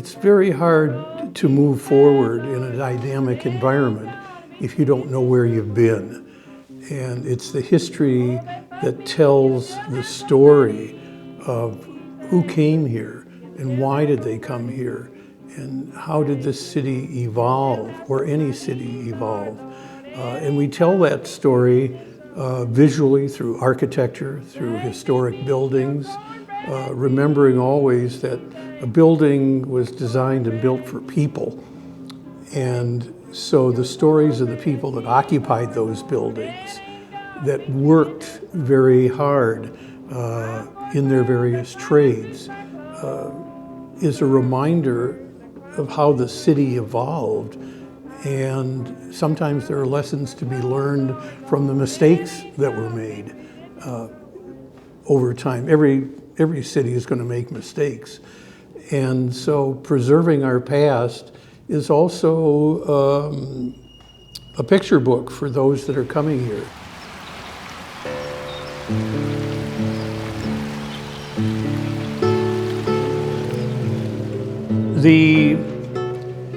It's very hard to move forward in a dynamic environment if you don't know where you've been. And it's the history that tells the story of who came here and why did they come here and how did this city evolve, or any city evolve. And we tell that story visually through architecture, through historic buildings, remembering always that a building was designed and built for people. And so the stories of the people that occupied those buildings, that worked very hard in their various trades, is a reminder of how the city evolved. And sometimes there are lessons to be learned from the mistakes that were made over time. Every city is going to make mistakes. And so preserving our past is also a picture book for those that are coming here. The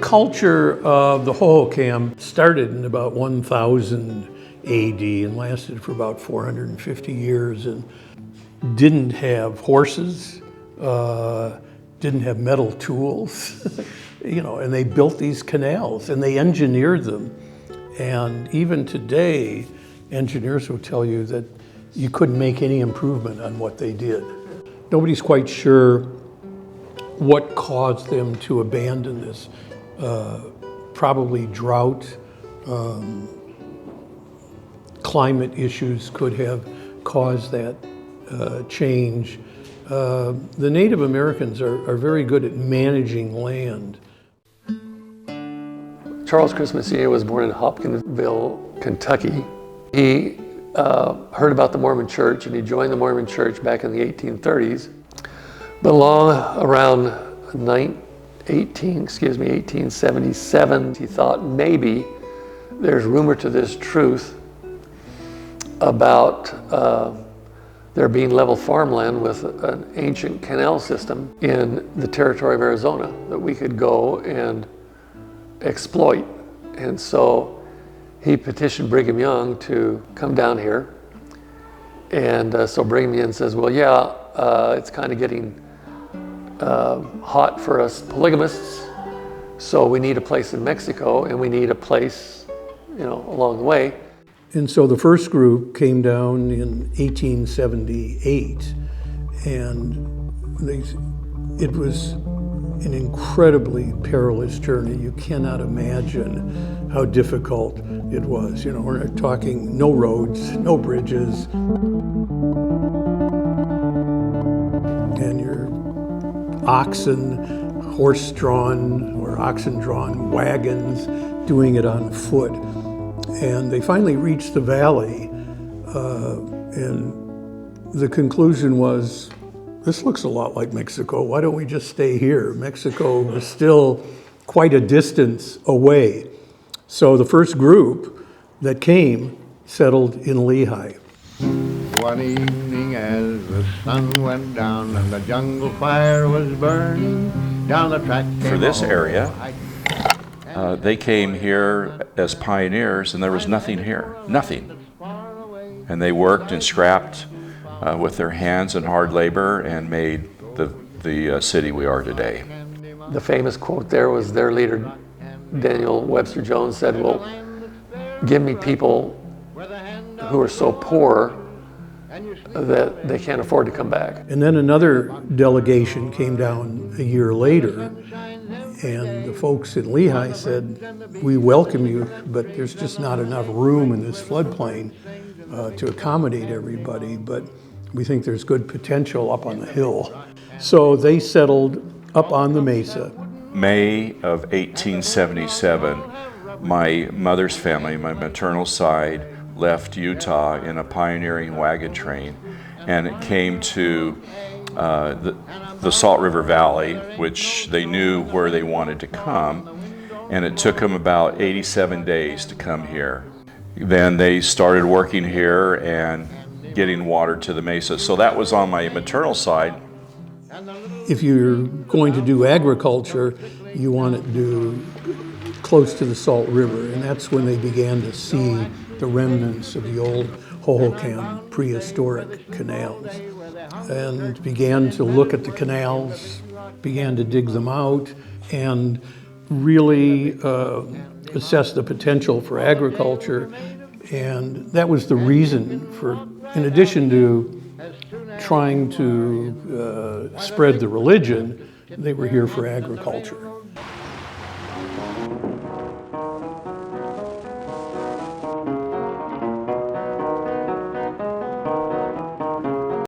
culture of the Hohokam started in about 1000 AD and lasted for about 450 years, and didn't have horses, didn't have metal tools, and they built these canals and they engineered them. And even today, engineers will tell you that you couldn't make any improvement on what they did. Nobody's quite sure what caused them to abandon this. Probably drought, climate issues could have caused that change. The Native Americans are very good at managing land. Charles Christmas Sr. was born in Hopkinsville, Kentucky. He heard about the Mormon Church and he joined the Mormon Church back in the 1830s. But along around 1877, he thought maybe there's rumor to this truth about there being level farmland with an ancient canal system in the territory of Arizona that we could go and exploit. And so he petitioned Brigham Young to come down here. And so Brigham Young says, well, yeah, it's kind of getting hot for us polygamists. So we need a place in Mexico and we need a place, along the way. And so the first group came down in 1878, and it was an incredibly perilous journey. You cannot imagine how difficult it was. We're talking no roads, no bridges, and your oxen, horse-drawn or oxen-drawn wagons, doing it on foot. And they finally reached the valley, and the conclusion was, this looks a lot like Mexico. Why don't we just stay here? Mexico was still quite a distance away. So the first group that came settled in Lehigh. One evening as the sun went down and the jungle fire was burning, down the track for this area, they came here as pioneers and there was nothing here, nothing. And they worked and scrapped with their hands and hard labor and made the city we are today. The famous quote there was their leader, Daniel Webster Jones, said, well, give me people who are so poor that they can't afford to come back. And then another delegation came down a year later, and the folks in Lehigh said, we welcome you, but there's just not enough room in this floodplain to accommodate everybody, but we think there's good potential up on the hill. So they settled up on the Mesa. May of 1877, my mother's family, my maternal side, left Utah in a pioneering wagon train, and it came to the Salt River Valley, which they knew where they wanted to come, and it took them about 87 days to come here. Then they started working here and getting water to the Mesa. So that was on my maternal side. If you're going to do agriculture, you want it to do close to the Salt River, and that's when they began to see the remnants of the old Hohokam prehistoric canals, and began to look at the canals, began to dig them out, and really assess the potential for agriculture. And that was the reason for, in addition to trying to spread the religion, they were here for agriculture.